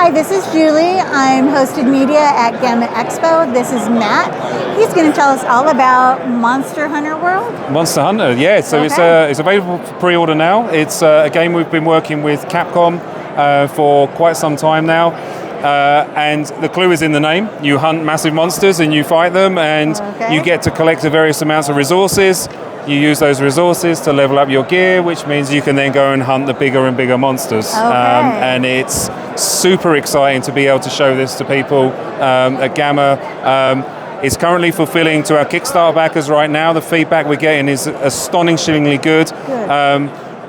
Hi, this is Julie. I'm hosted media at GAMA Expo. This is Matt. He's going to tell us all about Monster Hunter World. Monster Hunter, yeah. So it's available for pre-order now. It's a game we've been working with Capcom for quite some time now. And the clue is in the name. You hunt massive monsters and you fight them, and you get to collect the various amounts of resources. You use those resources to level up your gear, which means you can then go and hunt the bigger and bigger monsters. And it's super exciting to be able to show this to people at GAMA. It's currently fulfilling to our Kickstarter backers right now. The feedback we're getting is astonishingly good.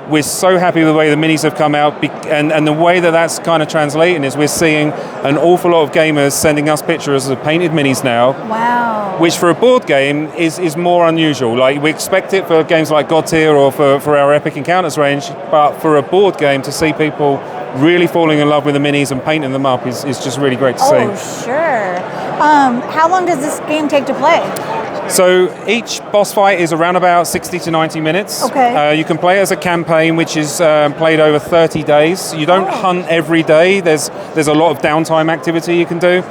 We're so happy with the way the minis have come out, and the way that that's kind of translating is we're seeing an awful lot of gamers sending us pictures of painted minis now. Wow. Which for a board game is more unusual. Like, we expect it for games like God Tier or for our Epic Encounters range, but for a board game to see people really falling in love with the minis and painting them up is just really great to see. Oh, sure. How long does this game take to play? So each boss fight is around about 60 to 90 minutes. Okay. You can play as a campaign, which is played over 30 days. You don't hunt every day. There's a lot of downtime activity you can do.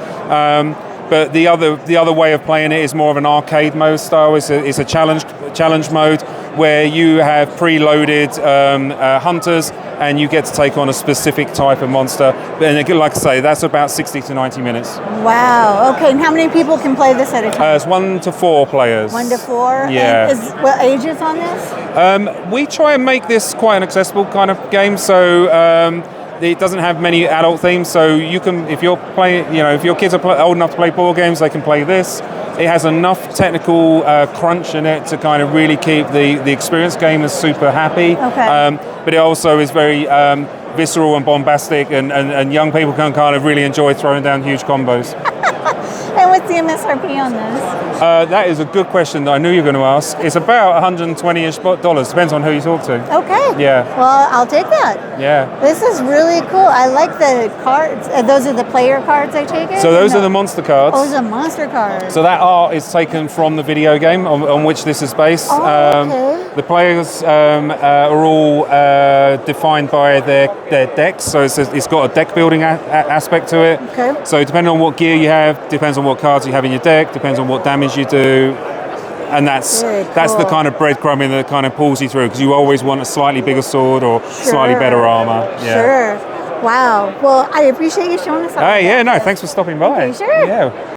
But the other way of playing it is more of an arcade mode style. It's a challenge mode where you have preloaded hunters, and you get to take on a specific type of monster. And again, like I say, that's about 60 to 90 minutes. Wow. Okay. And how many people can play this at a time? It's 1 to 4 players. 1 to 4. Yeah. And what age is on this? We try and make this quite an accessible kind of game. So. It doesn't have many adult themes, so you can, if you're playing, if your kids are old enough to play board games, they can play this. It has enough technical crunch in it to kind of really keep the experienced gamers super happy. But it also is very visceral and bombastic, and young people can kind of really enjoy throwing down huge combos. And what's the MSRP on this? That is a good question that I knew you were going to ask. It's about $120-ish. Depends on who you talk to. Okay. Yeah. Well, I'll take that. Yeah. This is really cool. I like the cards. Those are the player cards, I take it? So those are the monster cards. Oh, those are monster cards. So that art is taken from the video game on which this is based. Okay. The players are all defined by their decks. So it's got a deck building aspect to it. Okay. So depending on what gear you have, depends on what cards you have in your deck, depends on what damage you do, and that's the kind of breadcrumbing that kind of pulls you through, because you always want a slightly bigger sword or slightly better armor. Yeah. Sure. Wow. Well, I appreciate you showing us all. Hey, yeah, no, thanks for stopping by. Okay, sure. Yeah.